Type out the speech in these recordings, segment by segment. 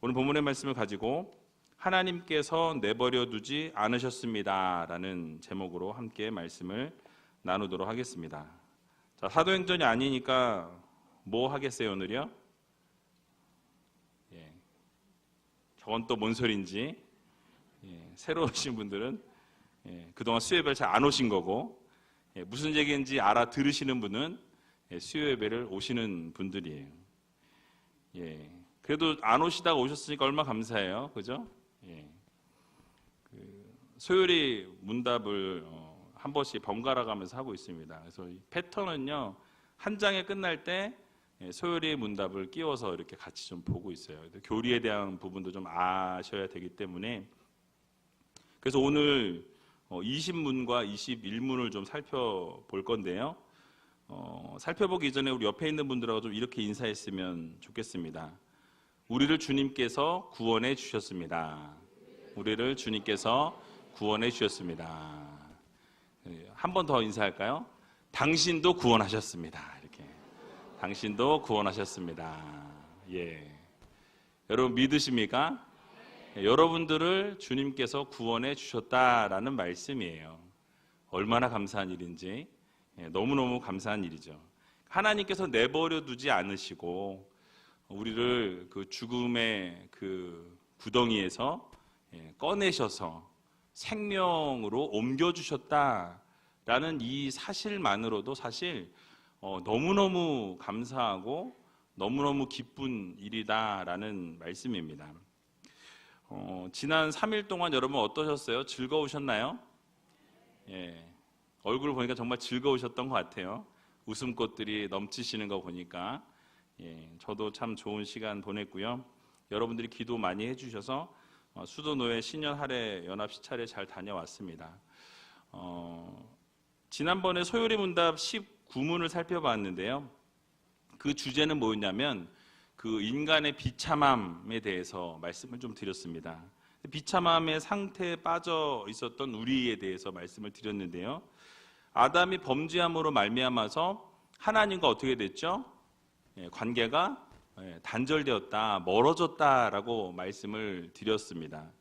오늘 본문의 말씀을 가지고 하나님께서 내버려 두지 않으셨습니다 라는 제목으로 함께 말씀을 나누도록 하겠습니다. 자, 사도행전이 아니니까 뭐 하겠어요 오늘이요? 저건 또 뭔 소리인지 새로 오신 분들은 그동안 수요예배를 잘 안 오신 거고, 무슨 얘기인지 알아들으시는 분은 수요예배를 오시는 분들이에요. 그래도 안 오시다가 오셨으니까 얼마나 감사해요, 그죠? 소요리 문답을 한 번씩 번갈아 가면서 하고 있습니다. 그래서 이 패턴은요, 한 장에 끝날 때 소요리 문답을 끼워서 이렇게 같이 좀 보고 있어요. 교리에 대한 부분도 좀 아셔야 되기 때문에. 그래서 오늘 20문과 21문을 좀 살펴볼 건데요. 살펴보기 이전에 우리 옆에 있는 분들하고 좀 이렇게 인사했으면 좋겠습니다. 우리를 주님께서 구원해 주셨습니다. 우리를 주님께서 구원해 주셨습니다. 한 번 더 인사할까요? 당신도 구원하셨습니다. 이렇게. 당신도 구원하셨습니다. 여러분 믿으십니까? 여러분들을 주님께서 구원해 주셨다라는 말씀이에요. 얼마나 감사한 일인지, 너무너무 감사한 일이죠. 하나님께서 내버려 두지 않으시고 우리를 그 죽음의 그 구덩이에서 꺼내셔서 생명으로 옮겨주셨다라는 이 사실만으로도 사실 너무너무 감사하고 너무너무 기쁜 일이다라는 말씀입니다. 지난 3일 동안 여러분 어떠셨어요? 즐거우셨나요? 얼굴 보니까 정말 즐거우셨던 것 같아요. 웃음꽃들이 넘치시는 거 보니까 저도 참 좋은 시간 보냈고요. 여러분들이 기도 많이 해주셔서 수도노예 신년 할애 연합 시찰에 잘 다녀왔습니다. 지난번에 소요리 문답 19문을 살펴봤는데요. 그 주제는 뭐였냐면 그 인간의 비참함에 대해서 말씀을 좀 드렸습니다. 비참함의 상태에 빠져 있었던 우리에 대해서 말씀을 드렸는데요. 아담이 범죄함으로 말미암아서 하나님과 어떻게 됐죠? 관계가 단절되었다, 멀어졌다라고 말씀을 드렸습니다.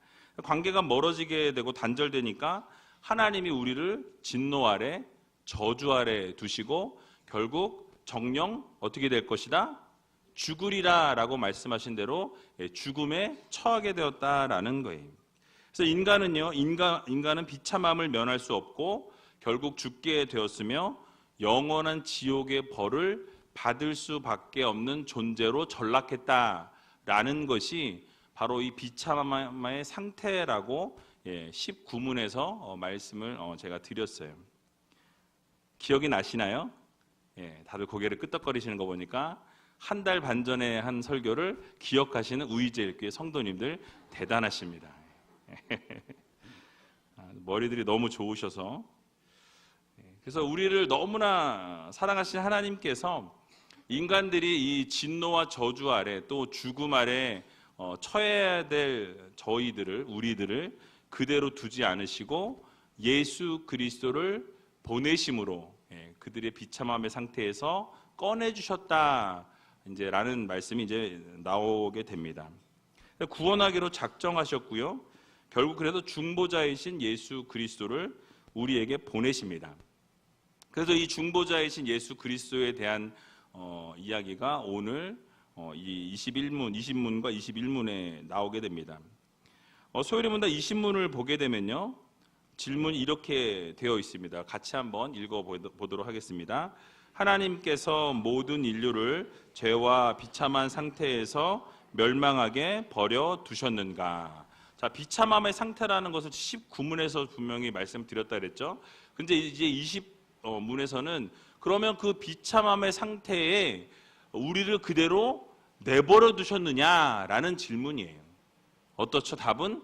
관계가 멀어지게 되고 단절되니까 하나님이 우리를 진노 아래, 저주 아래 두시고 결국 정령 어떻게 될 것이다? 죽으리라 라고 말씀하신 대로 죽음에 처하게 되었다라는 거예요. 그래서 인간은 비참함을 면할 수 없고 결국 죽게 되었으며 영원한 지옥의 벌을 받을 수밖에 없는 존재로 전락했다라는 것이 바로 이 비참함의 상태라고 19문에서 말씀을 제가 드렸어요. 기억이 나시나요? 다들 고개를 끄덕거리시는 거 보니까 한 달 반 전에 한 설교를 기억하시는 우이제일교회 성도님들 대단하십니다. 머리들이 너무 좋으셔서. 그래서 우리를 너무나 사랑하신 하나님께서 인간들이 이 진노와 저주 아래 또 죽음 아래 처해야 될 우리들을 그대로 두지 않으시고 예수 그리스도를 보내심으로 그들의 비참함의 상태에서 꺼내주셨다 라는 말씀이 이제 나오게 됩니다. 구원하기로 작정하셨고요. 결국 그래서 중보자이신 예수 그리스도를 우리에게 보내십니다. 그래서 이 중보자이신 예수 그리스도에 대한 이야기가 오늘 이 20문과 21문에 나오게 됩니다. 소요리 문답 20문을 보게 되면요. 질문이 이렇게 되어 있습니다. 같이 한번 읽어보도록 하겠습니다. 하나님께서 모든 인류를 죄와 비참한 상태에서 멸망하게 버려두셨는가? 자, 비참함의 상태라는 것을 19문에서 분명히 말씀드렸다 그랬죠. 근데 이제 20문에서는 그러면 그 비참함의 상태에 우리를 그대로 내버려 두셨느냐라는 질문이에요. 어떻죠? 답은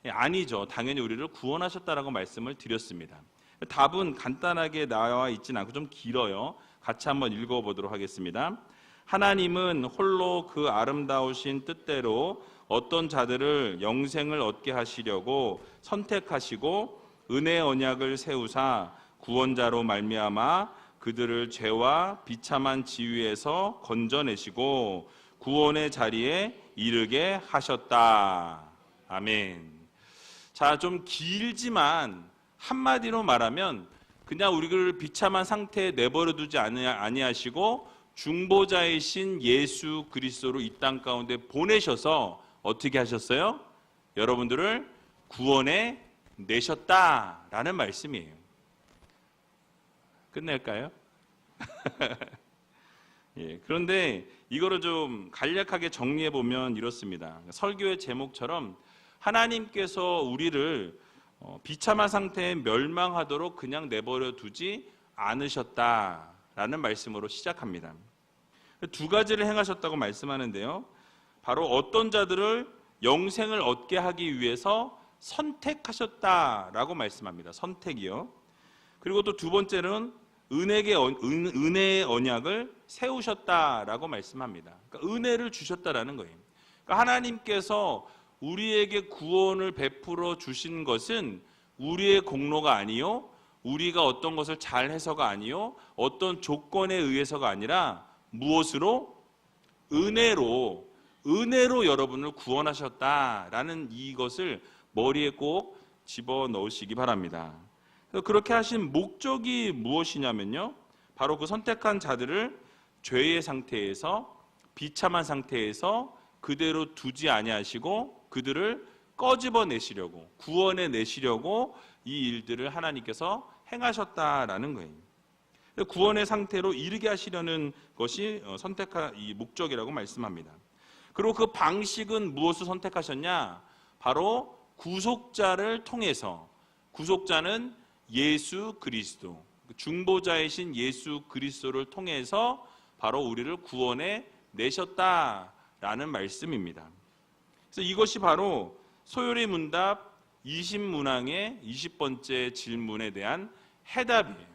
아니죠. 당연히 우리를 구원하셨다라고 말씀을 드렸습니다. 답은 간단하게 나와 있진 않고 좀 길어요. 같이 한번 읽어보도록 하겠습니다. 하나님은 홀로 그 아름다우신 뜻대로 어떤 자들을 영생을 얻게 하시려고 선택하시고 은혜 언약을 세우사 구원자로 말미암아 그들을 죄와 비참한 지위에서 건져내시고 구원의 자리에 이르게 하셨다. 아멘. 자, 좀 길지만 한마디로 말하면 그냥 우리를 비참한 상태에 내버려 두지 아니하시고 중보자이신 예수 그리스도로 이 땅 가운데 보내셔서 어떻게 하셨어요? 여러분들을 구원해 내셨다라는 말씀이에요. 끝낼까요? 예, 그런데 이거를 좀 간략하게 정리해 보면 이렇습니다. 설교의 제목처럼 하나님께서 우리를 비참한 상태에 멸망하도록 그냥 내버려 두지 않으셨다라는 말씀으로 시작합니다. 두 가지를 행하셨다고 말씀하는데요. 바로 어떤 자들을 영생을 얻게 하기 위해서 선택하셨다라고 말씀합니다. 선택이요. 그리고 또 두 번째는 은혜의 언약을 세우셨다라고 말씀합니다. 그러니까 은혜를 주셨다라는 거예요. 그러니까 하나님께서 우리에게 구원을 베풀어 주신 것은 우리의 공로가 아니요, 우리가 어떤 것을 잘 해서가 아니요, 어떤 조건에 의해서가 아니라 무엇으로? 은혜로 여러분을 구원하셨다라는 이것을 머리에 꼭 집어넣으시기 바랍니다. 그렇게 하신 목적이 무엇이냐면요, 바로 그 선택한 자들을 죄의 상태에서, 비참한 상태에서 그대로 두지 아니하시고 그들을 꺼집어내시려고, 구원해 내시려고 이 일들을 하나님께서 행하셨다라는 거예요. 구원의 상태로 이르게 하시려는 것이 선택한 이 목적이라고 말씀합니다. 그리고 그 방식은 무엇을 선택하셨냐? 바로 구속자를 통해서, 구속자는 예수 그리스도, 중보자이신 예수 그리스도를 통해서 바로 우리를 구원해 내셨다라는 말씀입니다. 그래서 이것이 바로 소요리 문답 20문항의 20번째 질문에 대한 해답이에요.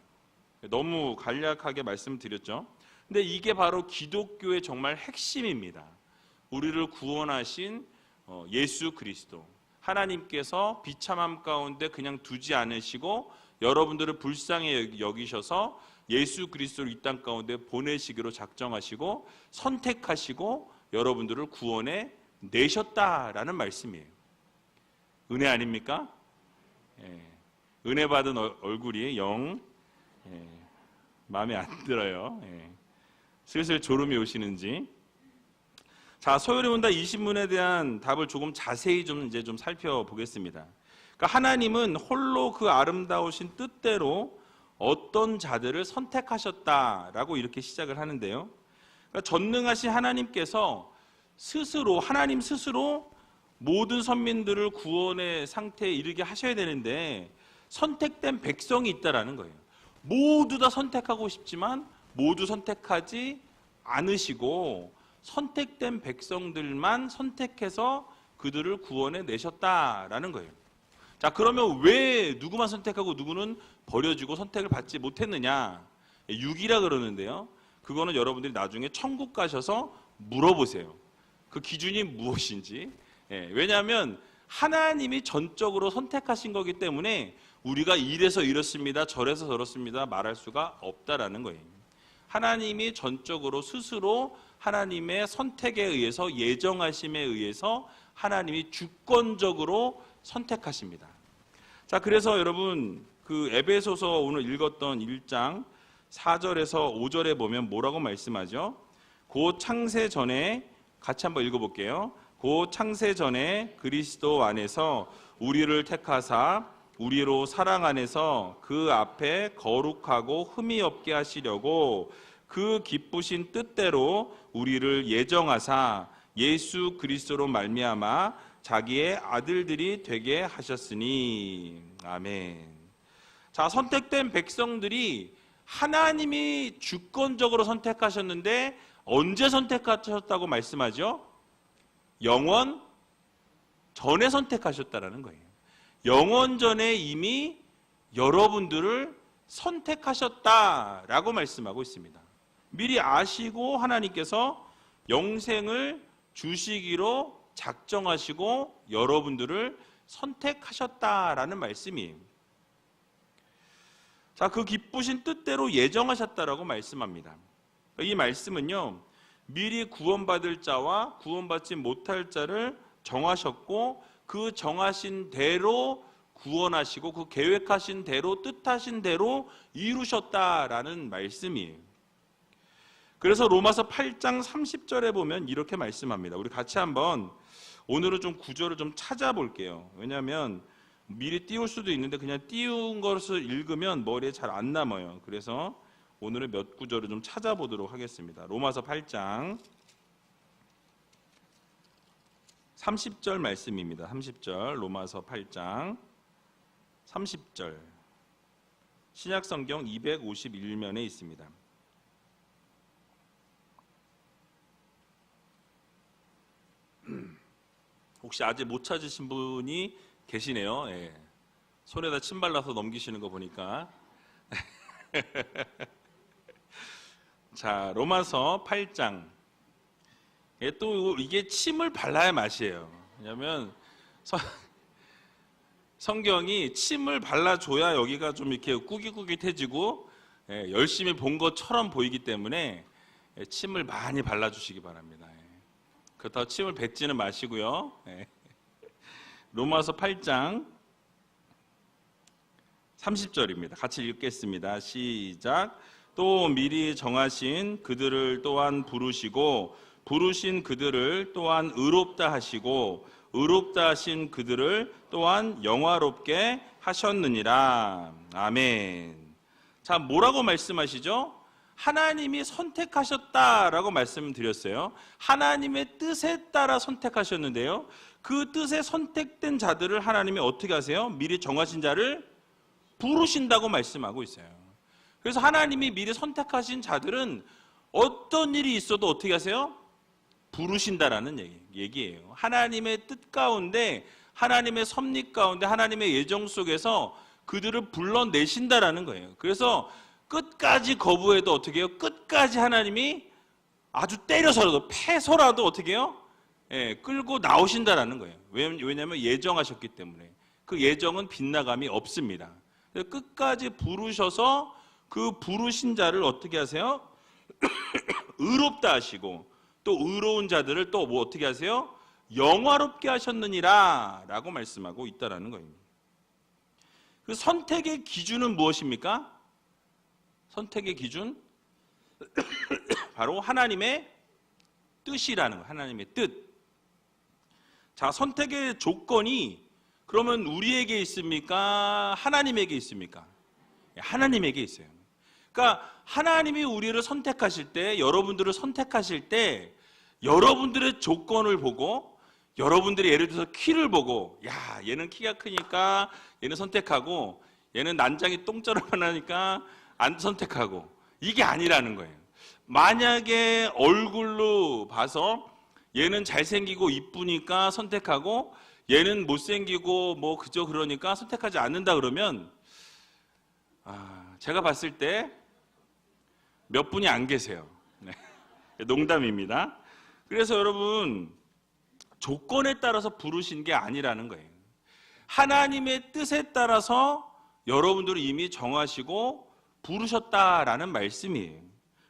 너무 간략하게 말씀드렸죠. 근데 이게 바로 기독교의 정말 핵심입니다. 우리를 구원하신 예수 그리스도, 하나님께서 비참함 가운데 그냥 두지 않으시고 여러분들을 불쌍히 여기셔서 예수 그리스도를 이 땅 가운데 보내시기로 작정하시고 선택하시고 여러분들을 구원해 내셨다라는 말씀이에요. 은혜 아닙니까? 예. 은혜 받은 얼굴이 영 마음에 안 들어요. 예. 슬슬 졸음이 오시는지. 자, 소요리 문답 20문에 대한 답을 조금 자세히 좀 살펴보겠습니다. 그러니까 하나님은 홀로 그 아름다우신 뜻대로 어떤 자들을 선택하셨다라고 이렇게 시작을 하는데요. 그러니까 전능하신 하나님께서 하나님 스스로 모든 선민들을 구원의 상태에 이르게 하셔야 되는데 선택된 백성이 있다라는 거예요. 모두 다 선택하고 싶지만 모두 선택하지 않으시고 선택된 백성들만 선택해서 그들을 구원해 내셨다라는 거예요. 자, 그러면 왜 누구만 선택하고 누구는 버려지고 선택을 받지 못했느냐? 6이라 그러는데요. 그거는 여러분들이 나중에 천국 가셔서 물어보세요. 그 기준이 무엇인지. 왜냐하면 하나님이 전적으로 선택하신 거기 때문에 우리가 이래서 이렇습니다, 저래서 저렇습니다 말할 수가 없다라는 거예요. 하나님이 전적으로 스스로 하나님의 선택에 의해서, 예정하심에 의해서 하나님이 주권적으로 선택하십니다. 자, 그래서 여러분 그 에베소서 오늘 읽었던 1장 4절에서 5절에 보면 뭐라고 말씀하죠? 곧 창세 전에, 같이 한번 읽어볼게요. 곧 창세 전에 그리스도 안에서 우리를 택하사 우리로 사랑 안에서 그 앞에 거룩하고 흠이 없게 하시려고 그 기쁘신 뜻대로 우리를 예정하사 예수 그리스도로 말미암아 자기의 아들들이 되게 하셨으니. 아멘. 자, 선택된 백성들이 하나님이 주권적으로 선택하셨는데 언제 선택하셨다고 말씀하죠? 영원 전에 선택하셨다라는 거예요. 영원 전에 이미 여러분들을 선택하셨다라고 말씀하고 있습니다. 미리 아시고 하나님께서 영생을 주시기로 작정하시고 여러분들을 선택하셨다라는 말씀이에요. 자, 그 기쁘신 뜻대로 예정하셨다라고 말씀합니다. 이 말씀은요, 미리 구원받을 자와 구원받지 못할 자를 정하셨고 그 정하신 대로 구원하시고 그 계획하신 대로 뜻하신 대로 이루셨다라는 말씀이에요. 그래서 로마서 8장 30절에 보면 이렇게 말씀합니다. 우리 같이 한번 오늘은 좀 구절을 좀 찾아볼게요. 왜냐하면 미리 띄울 수도 있는데 그냥 띄운 것을 읽으면 머리에 잘 안 남아요. 그래서 오늘은 몇 구절을 좀 찾아보도록 하겠습니다. 로마서 8장 30절 말씀입니다. 30절 로마서 8장 30절 신약성경 251면에 있습니다. 혹시 아직 못 찾으신 분이 계시네요. 예. 손에다 침 발라서 넘기시는 거 보니까 자, 로마서 8장. 또 이게 침을 발라야 맛이에요. 왜냐하면 성경이 침을 발라줘야 여기가 좀 이렇게 꾸깃꾸깃해지고 열심히 본 것처럼 보이기 때문에 침을 많이 발라주시기 바랍니다. 그렇다고 침을 뱉지는 마시고요. 로마서 8장 30절입니다. 같이 읽겠습니다. 시작. 또 미리 정하신 그들을 또한 부르시고 부르신 그들을 또한 의롭다 하시고 의롭다 하신 그들을 또한 영화롭게 하셨느니라. 아멘. 자, 뭐라고 말씀하시죠? 하나님이 선택하셨다라고 말씀드렸어요. 하나님의 뜻에 따라 선택하셨는데요. 그 뜻에 선택된 자들을 하나님이 어떻게 하세요? 미리 정하신 자를 부르신다고 말씀하고 있어요. 그래서 하나님이 미리 선택하신 자들은 어떤 일이 있어도 어떻게 하세요? 부르신다라는 얘기예요. 하나님의 뜻 가운데, 하나님의 섭리 가운데, 하나님의 예정 속에서 그들을 불러내신다라는 거예요. 그래서 끝까지 거부해도 어떻게 해요? 끝까지 하나님이 아주 때려서라도 패서라도 어떻게 해요? 끌고 나오신다라는 거예요. 왜냐하면 예정하셨기 때문에. 그 예정은 빗나감이 없습니다. 끝까지 부르셔서 그 부르신 자를 어떻게 하세요? 의롭다 하시고 또 의로운 자들을 또 뭐 어떻게 하세요? 영화롭게 하셨느니라 라고 말씀하고 있다라는 거예요. 그 선택의 기준은 무엇입니까? 선택의 기준? 바로 하나님의 뜻이라는 거예요. 하나님의 뜻. 자, 선택의 조건이 그러면 우리에게 있습니까? 하나님에게 있습니까? 하나님에게 있어요. 그러니까 하나님이 우리를 선택하실 때, 여러분들을 선택하실 때 여러분들의 조건을 보고 여러분들이 예를 들어서 키를 보고 야, 얘는 키가 크니까 얘는 선택하고 얘는 난장이 똥자루만 하니까 안 선택하고 이게 아니라는 거예요. 만약에 얼굴로 봐서 얘는 잘생기고 이쁘니까 선택하고 얘는 못생기고 뭐 그저 그러니까 선택하지 않는다 그러면 제가 봤을 때 몇 분이 안 계세요. 네. 농담입니다. 그래서 여러분 조건에 따라서 부르신 게 아니라는 거예요. 하나님의 뜻에 따라서 여러분들을 이미 정하시고 부르셨다라는 말씀이에요.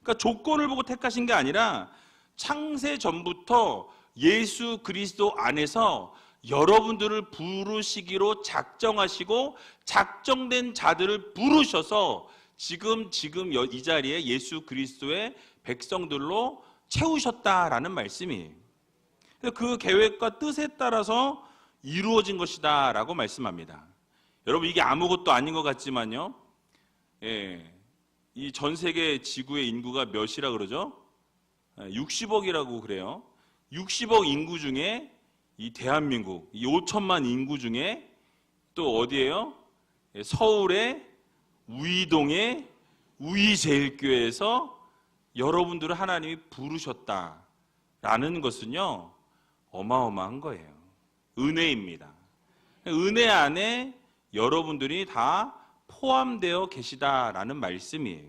그러니까 조건을 보고 택하신 게 아니라 창세 전부터 예수 그리스도 안에서 여러분들을 부르시기로 작정하시고 작정된 자들을 부르셔서 지금 이 자리에 예수 그리스도의 백성들로 채우셨다라는 말씀이에요. 그 계획과 뜻에 따라서 이루어진 것이다 라고 말씀합니다. 여러분 이게 아무것도 아닌 것 같지만요, 이 전 세계 지구의 인구가 몇이라 그러죠? 60억이라고 그래요. 60억 인구 중에 이 대한민국, 이 5천만 인구 중에 또 어디예요? 서울의 우이동의 우이제일교회에서 여러분들을 하나님이 부르셨다라는 것은요, 어마어마한 거예요. 은혜입니다. 은혜 안에 여러분들이 다 포함되어 계시다라는 말씀이에요.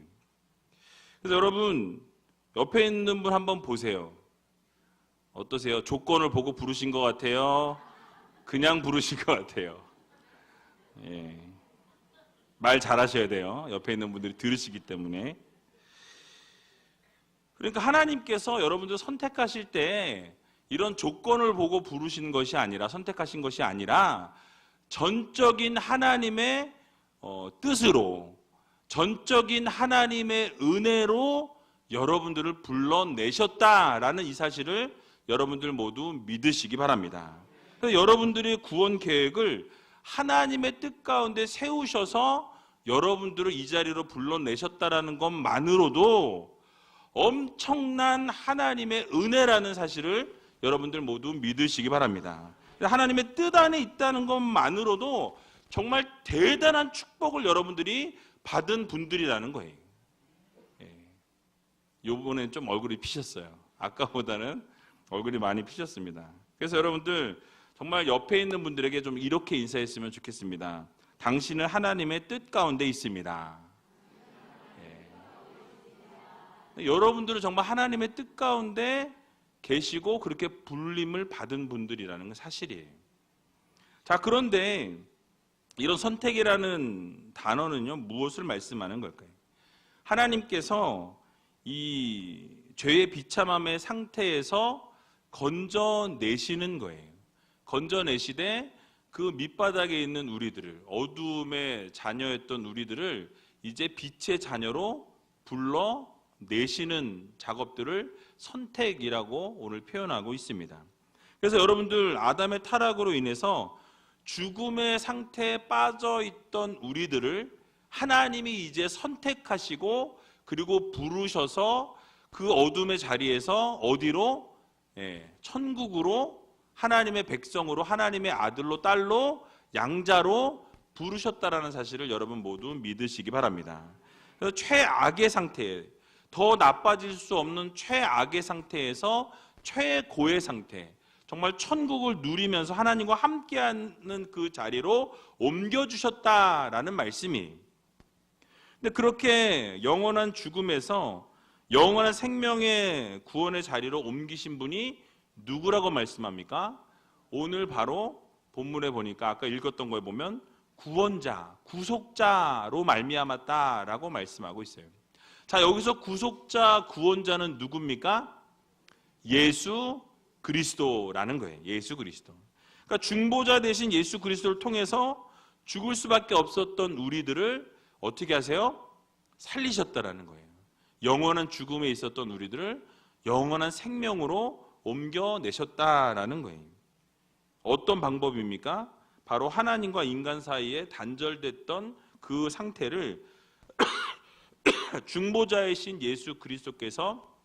그래서 여러분 옆에 있는 분 한번 보세요. 어떠세요? 조건을 보고 부르신 것 같아요? 그냥 부르신 것 같아요? 말 잘하셔야 돼요. 옆에 있는 분들이 들으시기 때문에. 그러니까 하나님께서 여러분들 선택하실 때 이런 조건을 보고 부르신 것이 아니라, 선택하신 것이 아니라 전적인 하나님의 뜻으로, 전적인 하나님의 은혜로 여러분들을 불러내셨다라는 이 사실을 여러분들 모두 믿으시기 바랍니다. 그래서 여러분들의 구원 계획을 하나님의 뜻 가운데 세우셔서 여러분들을 이 자리로 불러내셨다라는 것만으로도 엄청난 하나님의 은혜라는 사실을 여러분들 모두 믿으시기 바랍니다. 하나님의 뜻 안에 있다는 것만으로도 정말 대단한 축복을 여러분들이 받은 분들이라는 거예요. 요번엔 좀 얼굴이 피셨어요. 아까보다는 얼굴이 많이 피셨습니다. 그래서 여러분들 정말 옆에 있는 분들에게 좀 이렇게 인사했으면 좋겠습니다. 당신은 하나님의 뜻 가운데 있습니다. 여러분들은 정말 하나님의 뜻 가운데 계시고 그렇게 불림을 받은 분들이라는 건 사실이에요. 자, 그런데 이런 선택이라는 단어는요, 무엇을 말씀하는 걸까요? 하나님께서 이 죄의 비참함의 상태에서 건져내시는 거예요. 건져내시되 그 밑바닥에 있는 우리들을, 어두움의 자녀였던 우리들을 이제 빛의 자녀로 불러내시는 작업들을 선택이라고 오늘 표현하고 있습니다. 그래서 여러분들, 아담의 타락으로 인해서 죽음의 상태에 빠져있던 우리들을 하나님이 이제 선택하시고 그리고 부르셔서 그 어둠의 자리에서 어디로? 천국으로, 하나님의 백성으로, 하나님의 아들로, 딸로, 양자로 부르셨다라는 사실을 여러분 모두 믿으시기 바랍니다. 그래서 최악의 상태, 더 나빠질 수 없는 최악의 상태에서 최고의 상태, 정말 천국을 누리면서 하나님과 함께하는 그 자리로 옮겨주셨다라는 말씀이. 근데 그렇게 영원한 죽음에서 영원한 생명의 구원의 자리로 옮기신 분이 누구라고 말씀합니까? 오늘 바로 본문에 보니까 아까 읽었던 거에 보면 구원자, 구속자로 말미암았다라고 말씀하고 있어요. 자, 여기서 구속자, 구원자는 누굽니까? 예수 그리스도라는 거예요. 예수 그리스도. 그러니까 중보자 대신 예수 그리스도를 통해서 죽을 수밖에 없었던 우리들을 어떻게 하세요? 살리셨다라는 거예요. 영원한 죽음에 있었던 우리들을 영원한 생명으로 옮겨내셨다라는 거예요. 어떤 방법입니까? 바로 하나님과 인간 사이에 단절됐던 그 상태를 중보자이신 예수 그리스도께서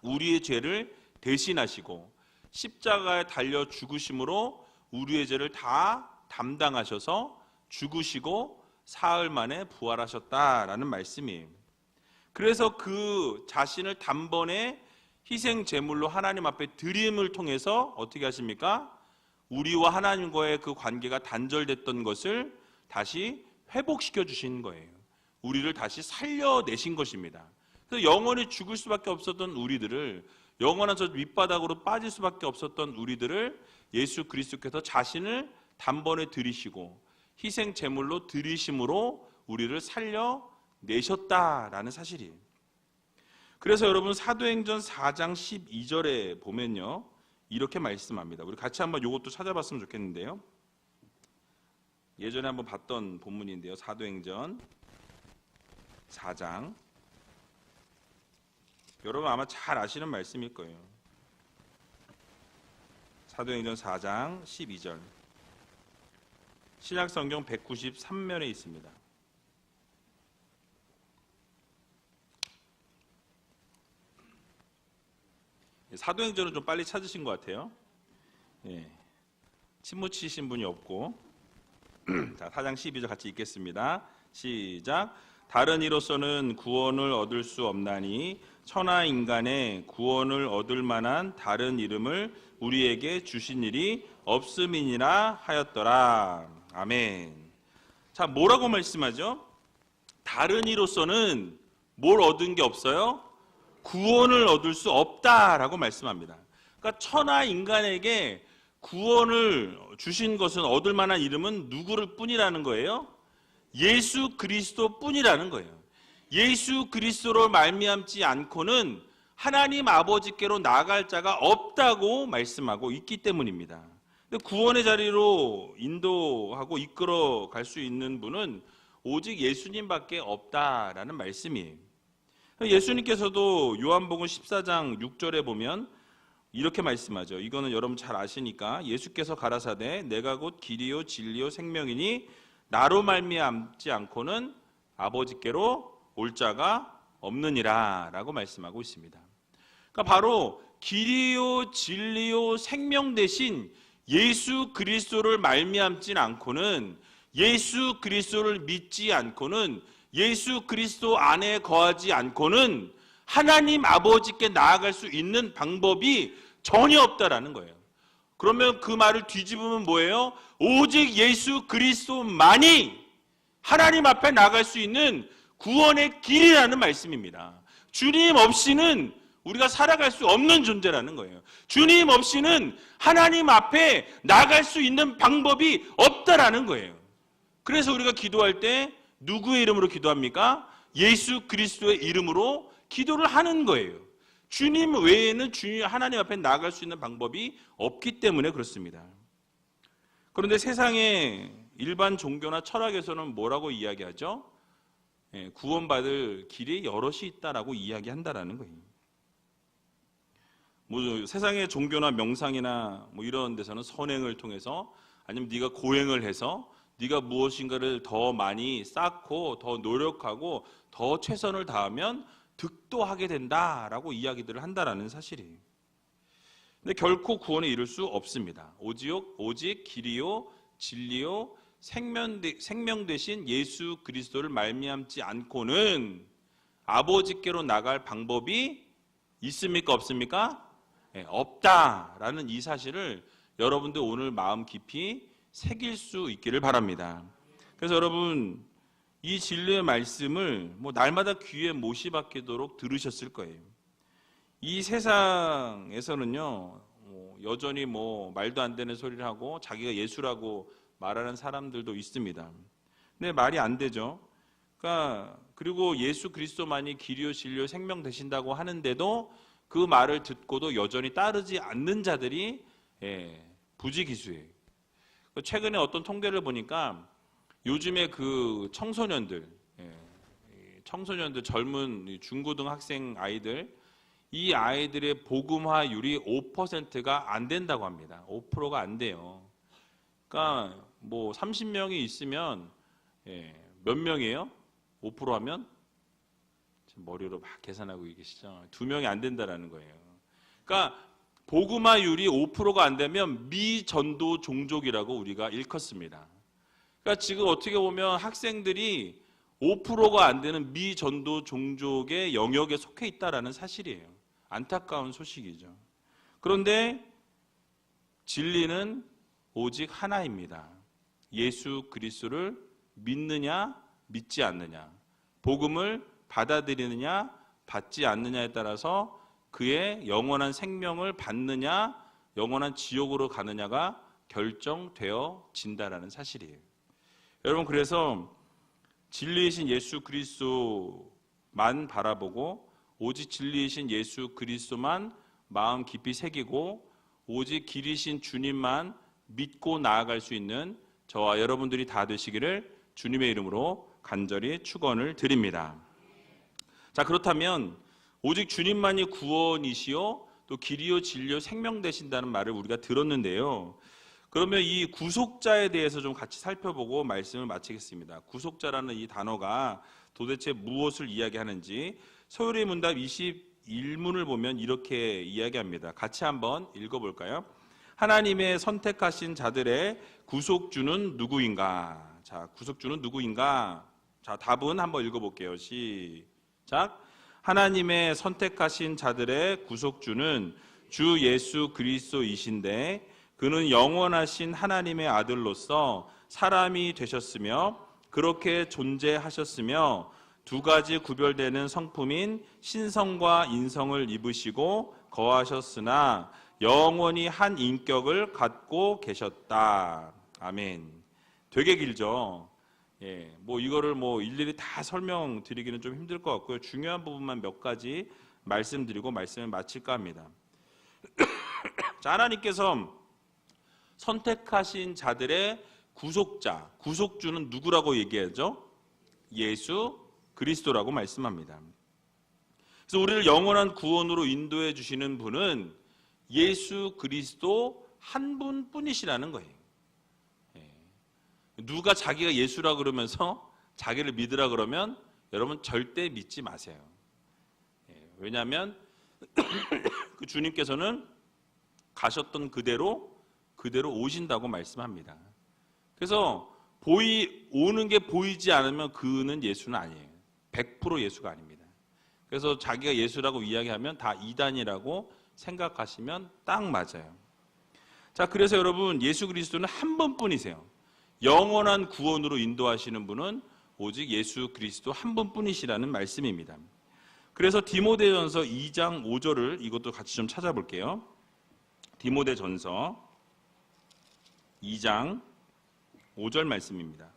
우리의 죄를 대신하시고 십자가에 달려 죽으심으로 우리의 죄를 다 담당하셔서 죽으시고 사흘 만에 부활하셨다라는 말씀이에요. 그래서 그 자신을 단번에 희생 제물로 하나님 앞에 드림을 통해서 어떻게 하십니까? 우리와 하나님과의 그 관계가 단절됐던 것을 다시 회복시켜 주신 거예요. 우리를 다시 살려내신 것입니다. 그래서 영원히 죽을 수밖에 없었던 우리들을, 영원한 저 밑바닥으로 빠질 수밖에 없었던 우리들을 예수 그리스도께서 자신을 단번에 들이시고 희생 제물로 들이심으로 우리를 살려내셨다라는 사실이에요. 그래서 여러분, 사도행전 4장 12절에 보면요, 이렇게 말씀합니다. 우리 같이 한번 이것도 찾아봤으면 좋겠는데요. 예전에 한번 봤던 본문인데요. 사도행전 4장. 여러분 아마 잘 아시는 말씀일 거예요. 사도행전 4장 12절. 신약성경 193면에 있습니다. 사도행전은 좀 빨리 찾으신 것 같아요. 침못 치신 분이 없고. 자, 4장 12절 같이 읽겠습니다. 시작. 다른 이로서는 구원을 얻을 수 없나니 천하 인간의 구원을 얻을 만한 다른 이름을 우리에게 주신 일이 없음이니라 하였더라. 아멘. 자, 뭐라고 말씀하죠? 다른 이로서는 뭘 얻은 게 없어요? 구원을 얻을 수 없다라고 말씀합니다. 그러니까 천하 인간에게 구원을 주신 것은 얻을 만한 이름은 누구를 뿐이라는 거예요? 예수 그리스도 뿐이라는 거예요. 예수 그리스도로 말미암지 않고는 하나님 아버지께로 나아갈 자가 없다고 말씀하고 있기 때문입니다. 근데 구원의 자리로 인도하고 이끌어 갈 수 있는 분은 오직 예수님밖에 없다라는 말씀이에요. 예수님께서도 요한복음 14장 6절에 보면 이렇게 말씀하죠. 이거는 여러분 잘 아시니까, 예수께서 가라사대 내가 곧 길이요 진리요 생명이니 나로 말미암지 않고는 아버지께로 올 자가 없느니라 라고 말씀하고 있습니다. 그러니까 바로 길이요 진리요 생명 대신 예수 그리스도를 말미암지 않고는, 예수 그리스도를 믿지 않고는, 예수 그리스도 안에 거하지 않고는 하나님 아버지께 나아갈 수 있는 방법이 전혀 없다라는 거예요. 그러면 그 말을 뒤집으면 뭐예요? 오직 예수 그리스도만이 하나님 앞에 나아갈 수 있는 구원의 길이라는 말씀입니다. 주님 없이는 우리가 살아갈 수 없는 존재라는 거예요. 주님 없이는 하나님 앞에 나아갈 수 있는 방법이 없다라는 거예요. 그래서 우리가 기도할 때 누구의 이름으로 기도합니까? 예수 그리스도의 이름으로 기도를 하는 거예요. 주님 외에는 주님 하나님 앞에 나아갈 수 있는 방법이 없기 때문에 그렇습니다. 그런데 세상의 일반 종교나 철학에서는 뭐라고 이야기하죠? 구원받을 길이 여럿이 있다라고 이야기한다라는 거예요. 뭐 세상의 종교나 명상이나 뭐 이런 데서는 선행을 통해서, 아니면 네가 고행을 해서 네가 무엇인가를 더 많이 쌓고 더 노력하고 더 최선을 다하면 득도하게 된다라고 이야기들을 한다라는 사실이에요. 근데 결코 구원에 이를 수 없습니다. 오직 길이요 진리요 생명 되신 예수 그리스도를 말미암지 않고는 아버지께로 나갈 방법이 있습니까? 없습니까? 네, 없다라는 이 사실을 여러분들 오늘 마음 깊이 새길 수 있기를 바랍니다. 그래서 여러분, 이 진리의 말씀을 날마다 귀에 못이 박히도록 들으셨을 거예요. 이 세상에서는요, 여전히 말도 안 되는 소리를 하고 자기가 예수라고 말하는 사람들도 있습니다. 근데 말이 안 되죠. 그리고 예수 그리스도만이 길이요 진리요 생명 되신다고 하는데도 그 말을 듣고도 여전히 따르지 않는 자들이 부지기수예요. 최근에 어떤 통계를 보니까 요즘에 그 청소년들 젊은 중고등학생 아이들, 이 아이들의 복음화율이 5%가 안 된다고 합니다. 5%가 안 돼요. 그러니까 30명이 있으면 몇 명이에요? 5% 하면? 머리로 막 계산하고 계시죠? 2명이 안 된다라는 거예요. 그러니까 복음화율이 5%가 안 되면 미전도 종족이라고 우리가 일컫습니다. 그러니까 지금 어떻게 보면 학생들이 5%가 안 되는 미전도 종족의 영역에 속해 있다라는 사실이에요. 안타까운 소식이죠. 그런데 진리는 오직 하나입니다. 예수 그리스도를 믿느냐 믿지 않느냐, 복음을 받아들이느냐 받지 않느냐에 따라서 그의 영원한 생명을 받느냐 영원한 지옥으로 가느냐가 결정되어진다라는 사실이에요. 여러분, 그래서 진리이신 예수 그리스도만 바라보고 오직 진리이신 예수 그리스도만 마음 깊이 새기고 오직 길이신 주님만 믿고 나아갈 수 있는 저와 여러분들이 다 되시기를 주님의 이름으로 간절히 축원을 드립니다. 자, 그렇다면 오직 주님만이 구원이시요 또 길이요 진리요 생명 되신다는 말을 우리가 들었는데요. 그러면 이 구속자에 대해서 좀 같이 살펴보고 말씀을 마치겠습니다. 구속자라는 이 단어가 도대체 무엇을 이야기하는지 소요리 문답 21문을 보면 이렇게 이야기합니다. 같이 한번 읽어볼까요? 하나님의 선택하신 자들의 구속주는 누구인가? 자, 구속주는 누구인가? 자, 답은 한번 읽어볼게요. 시작. 하나님의 선택하신 자들의 구속주는 주 예수 그리스도이신데 그는 영원하신 하나님의 아들로서 사람이 되셨으며 그렇게 존재하셨으며 두 가지 구별되는 성품인 신성과 인성을 입으시고 거하셨으나 영원히 한 인격을 갖고 계셨다. 아멘. 되게 길죠. 이거를 일일이 다 설명드리기는 좀 힘들 것 같고요. 중요한 부분만 몇 가지 말씀드리고 말씀을 마칠까 합니다. 자, 하나님께서 선택하신 자들의 구속자, 구속주는 누구라고 얘기하죠? 예수 그리스도라고 말씀합니다. 그래서 우리를 영원한 구원으로 인도해 주시는 분은 예수 그리스도 한 분뿐이시라는 거예요. 누가 자기가 예수라 그러면서 자기를 믿으라 그러면 여러분 절대 믿지 마세요. 왜냐하면 그 주님께서는 가셨던 그대로 오신다고 말씀합니다. 그래서 오는 게 보이지 않으면 그는 예수는 아니에요. 100% 예수가 아닙니다. 그래서 자기가 예수라고 이야기하면 다 이단이라고 생각하시면 딱 맞아요. 자, 그래서 여러분 예수 그리스도는 한 분뿐이세요. 영원한 구원으로 인도하시는 분은 오직 예수 그리스도 한 분뿐이시라는 말씀입니다. 그래서 디모데전서 2장 5절을 이것도 같이 좀 찾아볼게요. 디모데전서 2장 5절 말씀입니다.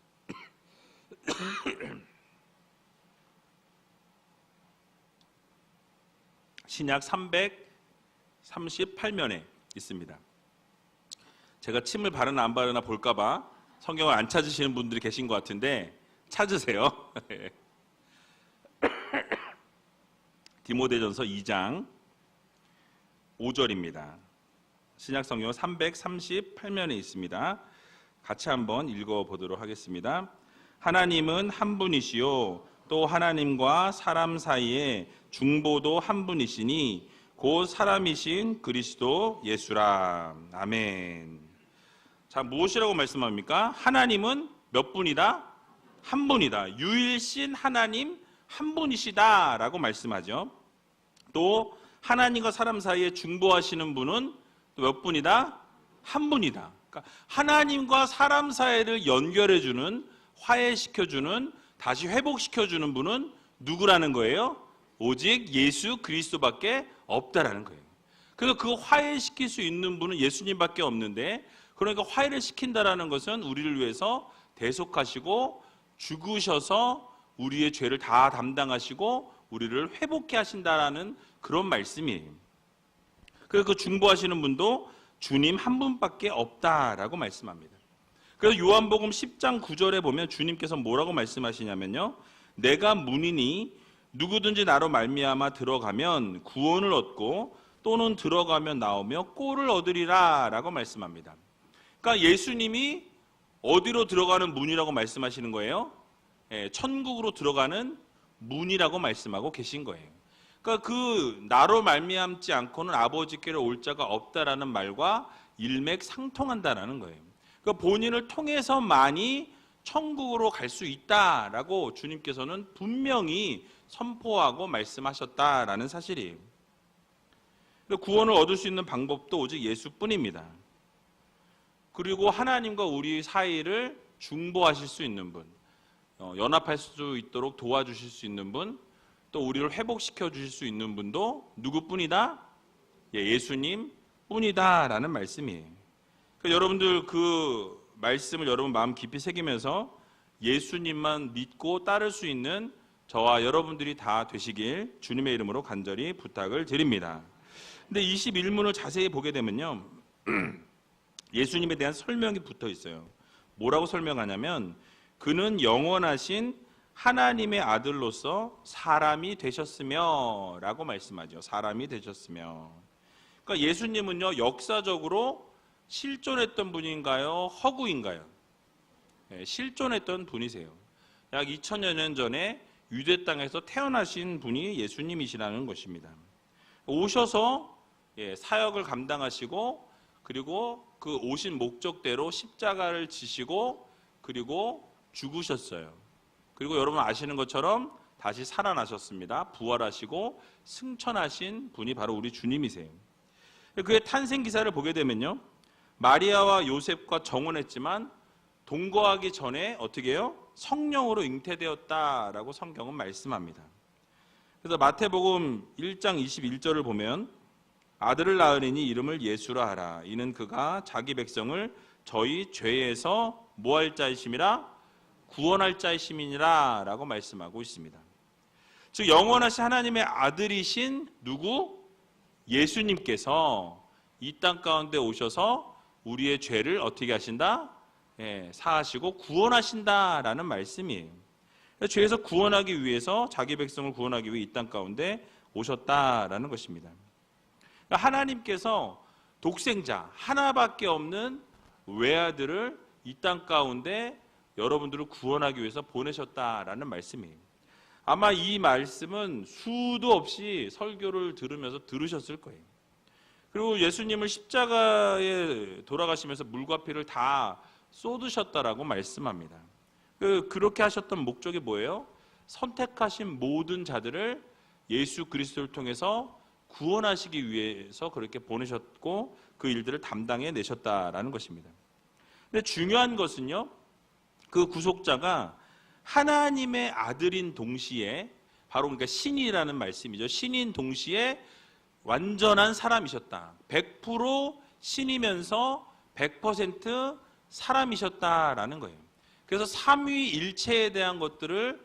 신약 338면에 있습니다. 제가 침을 바르나 안 바르나 볼까봐 성경을 안 찾으시는 분들이 계신 것 같은데 찾으세요. 디모데전서 2장 5절입니다. 신약 성경 338면에 있습니다. 같이 한번 읽어보도록 하겠습니다. 하나님은 한 분이시요 또 하나님과 사람 사이에 중보도 한 분이시니 곧 사람이신 그리스도 예수라. 아멘. 자, 무엇이라고 말씀합니까? 하나님은 몇 분이다? 한 분이다. 유일신 하나님 한 분이시다라고 말씀하죠. 또 하나님과 사람 사이에 중보하시는 분은 또 몇 분이다? 한 분이다. 그러니까 하나님과 사람 사이를 연결해주는, 화해시켜주는, 다시 회복시켜주는 분은 누구라는 거예요? 오직 예수 그리스도밖에 없다라는 거예요. 그래서 그 화해시킬 수 있는 분은 예수님밖에 없는데, 그러니까 화해를 시킨다라는 것은 우리를 위해서 대속하시고 죽으셔서 우리의 죄를 다 담당하시고 우리를 회복케 하신다라는 그런 말씀이에요. 그래서 그 중보하시는 분도 주님 한 분밖에 없다라고 말씀합니다. 그래서 요한복음 10장 9절에 보면 주님께서 뭐라고 말씀하시냐면요, 내가 문이니 누구든지 나로 말미암아 들어가면 구원을 얻고 또는 들어가면 나오며 꼴을 얻으리라 라고 말씀합니다. 그러니까 예수님이 어디로 들어가는 문이라고 말씀하시는 거예요? 천국으로 들어가는 문이라고 말씀하고 계신 거예요. 그러니까 그 나로 말미암지 않고는 아버지께로 올 자가 없다라는 말과 일맥상통한다라는 거예요. 그러니까 본인을 통해서만이 천국으로 갈 수 있다라고 주님께서는 분명히 선포하고 말씀하셨다라는 사실이에요. 구원을 얻을 수 있는 방법도 오직 예수뿐입니다. 그리고 하나님과 우리 사이를 중보하실 수 있는 분, 연합할 수 있도록 도와주실 수 있는 분, 또 우리를 회복시켜 주실 수 있는 분도 누구뿐이다? 예수님 뿐이다라는 말씀이에요. 그러니까 여러분들 그 말씀을 여러분 마음 깊이 새기면서 예수님만 믿고 따를 수 있는 저와 여러분들이 다 되시길 주님의 이름으로 간절히 부탁을 드립니다. 근데 21문을 자세히 보게 되면요, 예수님에 대한 설명이 붙어 있어요. 뭐라고 설명하냐면 그는 영원하신 하나님의 아들로서 사람이 되셨으며 라고 말씀하죠. 사람이 되셨으며. 그러니까 예수님은요, 역사적으로 실존했던 분인가요? 허구인가요? 실존했던 분이세요. 약 2000여 년 전에 유대 땅에서 태어나신 분이 예수님이시라는 것입니다. 오셔서 사역을 감당하시고, 그리고 그 오신 목적대로 십자가를 지시고 그리고 죽으셨어요. 그리고 여러분 아시는 것처럼 다시 살아나셨습니다. 부활하시고 승천하신 분이 바로 우리 주님이세요. 그의 탄생 기사를 보게 되면요, 마리아와 요셉과 정혼했지만 동거하기 전에 어떻게 해요? 성령으로 잉태되었다라고 성경은 말씀합니다. 그래서 마태복음 1장 21절을 보면 아들을 낳으리니 이름을 예수라 하라. 이는 그가 자기 백성을 저희 죄에서 뭐할 자이심이라? 구원할 자이심이니라 라고 말씀하고 있습니다. 즉 영원하신 하나님의 아들이신 누구? 예수님께서 이 땅 가운데 오셔서 우리의 죄를 어떻게 하신다? 사하시고 구원하신다라는 말씀이에요. 죄에서 구원하기 위해서 자기 백성을 구원하기 위해 이 땅 가운데 오셨다라는 것입니다. 하나님께서 독생자 하나밖에 없는 외아들을 이 땅 가운데 여러분들을 구원하기 위해서 보내셨다라는 말씀이에요. 아마 이 말씀은 수도 없이 설교를 들으면서 들으셨을 거예요. 그리고 예수님을 십자가에 돌아가시면서 물과 피를 다 쏟으셨다라고 말씀합니다. 그렇게 하셨던 목적이 뭐예요? 선택하신 모든 자들을 예수 그리스도를 통해서 구원하시기 위해서 그렇게 보내셨고 그 일들을 담당해 내셨다라는 것입니다. 근데 중요한 것은요, 그 구속자가 하나님의 아들인 동시에 바로 그러니까 신이라는 말씀이죠. 신인 동시에 완전한 사람이셨다. 100% 신이면서 100% 사람이셨다라는 거예요. 그래서 삼위일체에 대한 것들을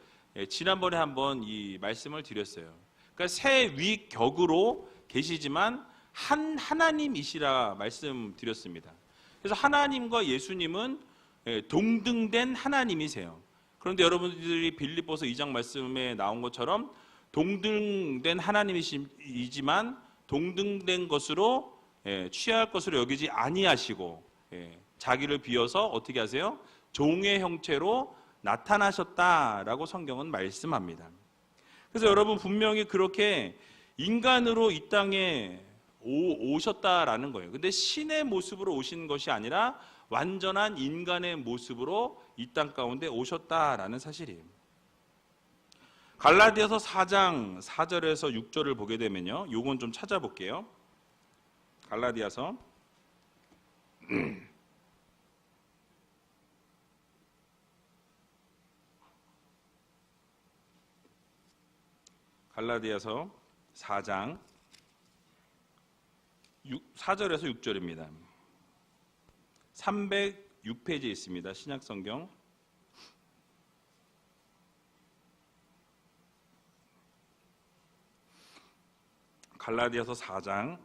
지난번에 한번 이 말씀을 드렸어요. 그러니까 세 위격으로 계시지만 한 하나님이시라 말씀드렸습니다. 그래서 하나님과 예수님은 동등된 하나님이세요. 그런데 여러분들이 빌립보서 2장 말씀에 나온 것처럼 동등된 하나님이시지만 동등된 것으로 취할 것으로 여기지 아니하시고 자기를 비워서 어떻게 하세요? 종의 형체로 나타나셨다라고 성경은 말씀합니다. 그래서 여러분 분명히 그렇게 인간으로 이 땅에 오셨다라는 거예요. 근데 신의 모습으로 오신 것이 아니라 완전한 인간의 모습으로 이 땅 가운데 오셨다라는 사실이에요. 갈라디아서 4장 4절에서 6절을 보게 되면요, 요건 좀 찾아볼게요. 갈라디아서 4장 4절에서 6절입니다. 306페이지에 있습니다. 신약성경. 갈라디아서 4장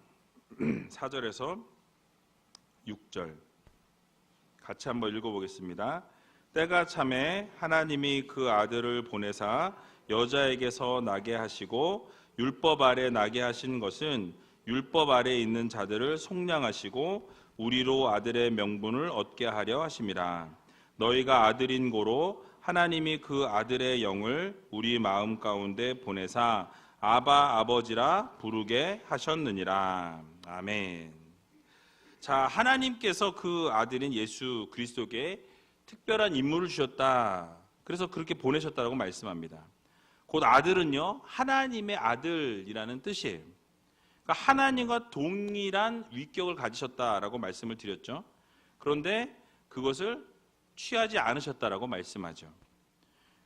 4절에서 6절 같이 한번 읽어보겠습니다. 때가 차매 하나님이 그 아들을 보내사 여자에게서 나게 하시고 율법 아래 나게 하신 것은 율법 아래 있는 자들을 속량하시고 우리로 아들의 명분을 얻게 하려 하심이라. 너희가 아들인 고로 하나님이 그 아들의 영을 우리 마음 가운데 보내사 아바 아버지라 부르게 하셨느니라. 아멘. 자, 하나님께서 그 아들인 예수 그리스도에게 특별한 임무를 주셨다. 그래서 그렇게 보내셨다고 말씀합니다. 곧 아들은요, 하나님의 아들이라는 뜻이에요. 그러니까 하나님과 동일한 위격을 가지셨다라고 말씀을 드렸죠. 그런데 그것을 취하지 않으셨다라고 말씀하죠.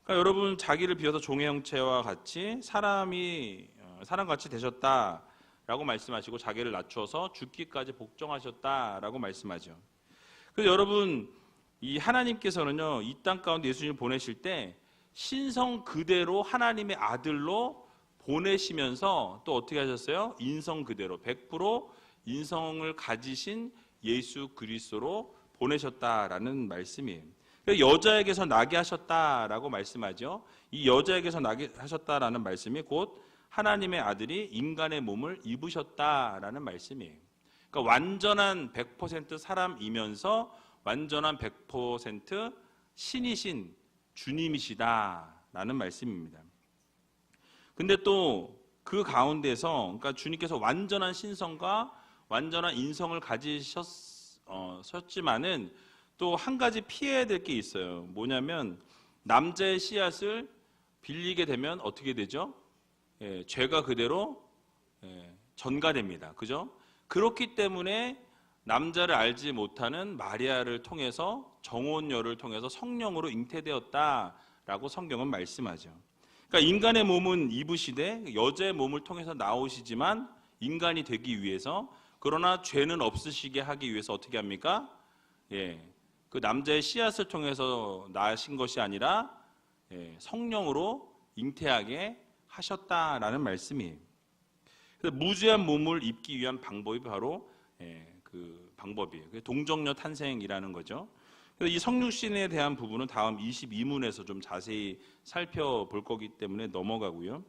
그러니까 여러분 자기를 비워서 종의 형체와 같이 사람같이 되셨다라고 말씀하시고 자기를 낮추어서 죽기까지 복종하셨다라고 말씀하죠. 그래서 여러분 이 하나님께서는요, 이 땅 가운데 예수님을 보내실 때 신성 그대로 하나님의 아들로 보내시면서 또 어떻게 하셨어요? 인성 그대로 100% 인성을 가지신 예수 그리스도로 보내셨다라는 말씀이에요. 여자에게서 나게 하셨다라고 말씀하죠. 이 여자에게서 나게 하셨다라는 말씀이 곧 하나님의 아들이 인간의 몸을 입으셨다라는 말씀이에요. 그러니까 완전한 100% 사람이면서 완전한 100% 신이신 주님이시다라는 말씀입니다. 근데 또 그 가운데서 그러니까 주님께서 완전한 신성과 완전한 인성을 가지셨지만은 또 한 가지 피해야 될 게 있어요. 뭐냐면 남자의 씨앗을 빌리게 되면 어떻게 되죠? 죄가 그대로 전가됩니다. 그죠? 그렇기 때문에 남자를 알지 못하는 마리아를 통해서 정혼녀를 통해서 성령으로 잉태되었다라고 성경은 말씀하죠. 그러니까 인간의 몸은 입으시되 여자의 몸을 통해서 나오시지만 인간이 되기 위해서, 그러나 죄는 없으시게 하기 위해서 어떻게 합니까? 그 남자의 씨앗을 통해서 나신 것이 아니라 성령으로 잉태하게 하셨다라는 말씀이에요. 그래서 무죄한 몸을 입기 위한 방법이 바로 그 방법이에요. 동정녀 탄생이라는 거죠. 그래서 이 성육신에 대한 부분은 다음 22문에서 좀 자세히 살펴볼 거기 때문에 넘어가고요.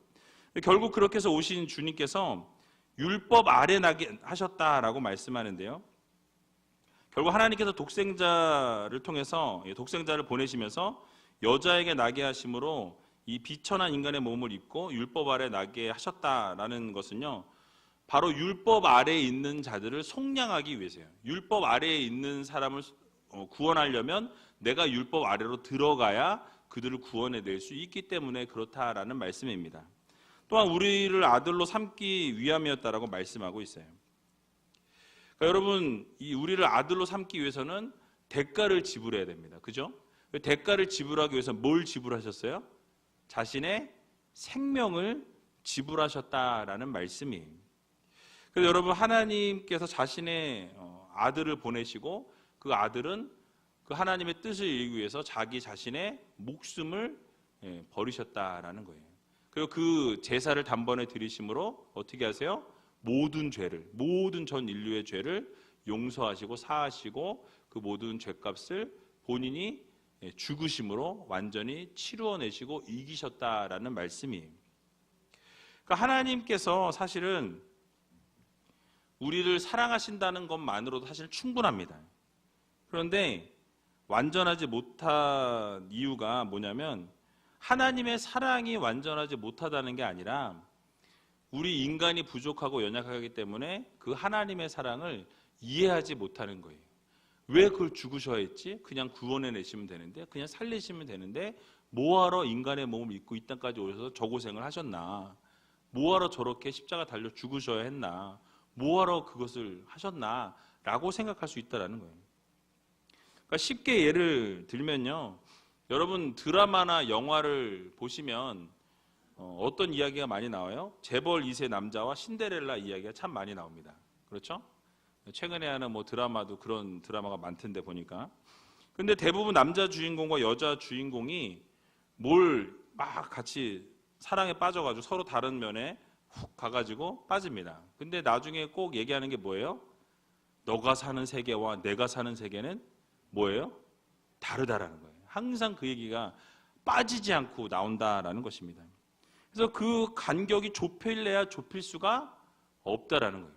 결국 그렇게 해서 오신 주님께서 율법 아래 나게 하셨다라고 말씀하는데요. 결국 하나님께서 독생자를 통해서 독생자를 보내시면서 여자에게 나게 하심으로 이 비천한 인간의 몸을 입고 율법 아래 나게 하셨다라는 것은요, 바로 율법 아래에 있는 자들을 속량하기 위해서요. 율법 아래에 있는 사람을 구원하려면 내가 율법 아래로 들어가야 그들을 구원해낼 수 있기 때문에 그렇다라는 말씀입니다. 또한 우리를 아들로 삼기 위함이었다라고 말씀하고 있어요. 그러니까 여러분, 이 우리를 아들로 삼기 위해서는 대가를 지불해야 됩니다. 그죠? 대가를 지불하기 위해서 뭘 지불하셨어요? 자신의 생명을 지불하셨다라는 말씀이에요. 그래서 여러분, 하나님께서 자신의 아들을 보내시고 그 아들은 그 하나님의 뜻을 이루기 위해서 자기 자신의 목숨을 버리셨다라는 거예요. 그리고 그 제사를 단번에 드리심으로 어떻게 하세요? 모든 죄를, 모든 전 인류의 죄를 용서하시고 사하시고 그 모든 죄값을 본인이 죽으심으로 완전히 치루어내시고 이기셨다라는 말씀이에요. 그러니까 하나님께서 사실은 우리를 사랑하신다는 것만으로도 사실 충분합니다. 그런데 완전하지 못한 이유가 뭐냐면 하나님의 사랑이 완전하지 못하다는 게 아니라 우리 인간이 부족하고 연약하기 때문에 그 하나님의 사랑을 이해하지 못하는 거예요. 왜 그걸 죽으셔야 했지? 그냥 구원해내시면 되는데, 그냥 살리시면 되는데 뭐하러 인간의 몸을 입고 이 땅까지 오셔서 저 고생을 하셨나? 뭐하러 저렇게 십자가 달려 죽으셔야 했나? 뭐하러 그것을 하셨나? 라고 생각할 수 있다는 거예요. 그러니까 쉽게 예를 들면요, 여러분 드라마나 영화를 보시면 어떤 이야기가 많이 나와요? 재벌 2세 남자와 신데렐라 이야기가 참 많이 나옵니다. 그렇죠? 최근에 하는 뭐 드라마도 그런 드라마가 많던데 보니까. 근데 대부분 남자 주인공과 여자 주인공이 뭘 막 같이 사랑에 빠져가지고 서로 다른 면에 훅 가가지고 빠집니다. 근데 나중에 꼭 얘기하는 게 뭐예요? 너가 사는 세계와 내가 사는 세계는 뭐예요? 다르다라는 거예요. 항상 그 얘기가 빠지지 않고 나온다라는 것입니다. 그래서 그 간격이 좁힐래야 좁힐 수가 없다라는 거예요.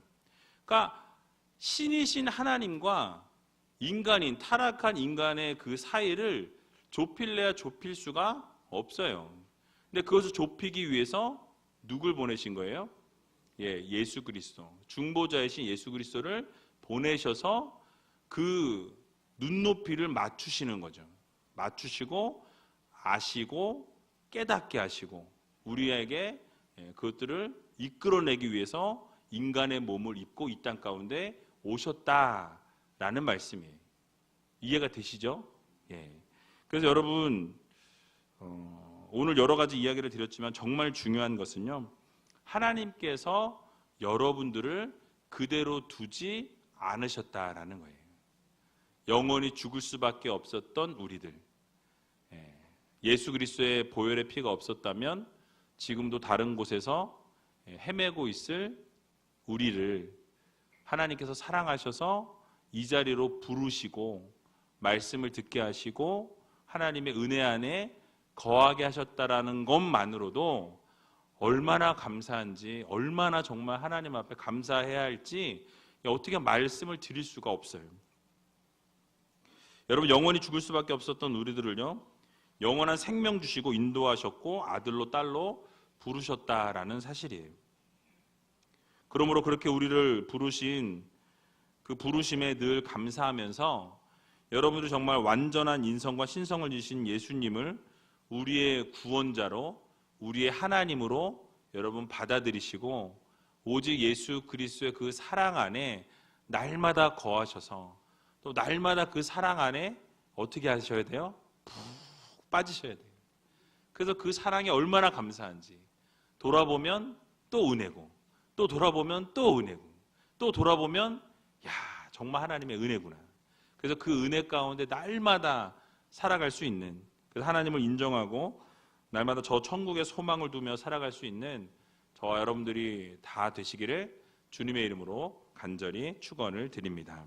그러니까 신이신 하나님과 인간인, 타락한 인간의 그 사이를 좁힐래야 좁힐 수가 없어요. 근데 그것을 좁히기 위해서 누굴 보내신 거예요? 예수 그리스도, 중보자이신 예수 그리스도를 보내셔서 그 눈높이를 맞추시는 거죠. 맞추시고 아시고 깨닫게 하시고 우리에게 그것들을 이끌어내기 위해서 인간의 몸을 입고 이 땅 가운데 오셨다라는 말씀이에요. 이해가 되시죠? 그래서 여러분 오늘 여러 가지 이야기를 드렸지만 정말 중요한 것은요, 하나님께서 여러분들을 그대로 두지 않으셨다라는 거예요. 영원히 죽을 수밖에 없었던 우리들, 예수 그리스도의 보혈의 피가 없었다면 지금도 다른 곳에서 헤매고 있을 우리를 하나님께서 사랑하셔서 이 자리로 부르시고 말씀을 듣게 하시고 하나님의 은혜 안에 거하게 하셨다라는 것만으로도 얼마나 감사한지, 얼마나 정말 하나님 앞에 감사해야 할지 어떻게 말씀을 드릴 수가 없어요. 여러분, 영원히 죽을 수밖에 없었던 우리들을요, 영원한 생명 주시고 인도하셨고 아들로 딸로 부르셨다라는 사실이에요. 그러므로 그렇게 우리를 부르신 그 부르심에 늘 감사하면서 여러분들 정말 완전한 인성과 신성을 주신 예수님을 우리의 구원자로, 우리의 하나님으로 여러분 받아들이시고 오직 예수 그리스도의 그 사랑 안에 날마다 거하셔서 또 날마다 그 사랑 안에 어떻게 하셔야 돼요? 푹 빠지셔야 돼요. 그래서 그 사랑이 얼마나 감사한지 돌아보면 또 은혜고, 또 돌아보면 또 은혜고, 또 돌아보면 야, 정말 하나님의 은혜구나. 그래서 그 은혜 가운데 날마다 살아갈 수 있는, 그래서 하나님을 인정하고 날마다 저 천국의 소망을 두며 살아갈 수 있는 저와 여러분들이 다 되시기를 주님의 이름으로 간절히 축원을 드립니다.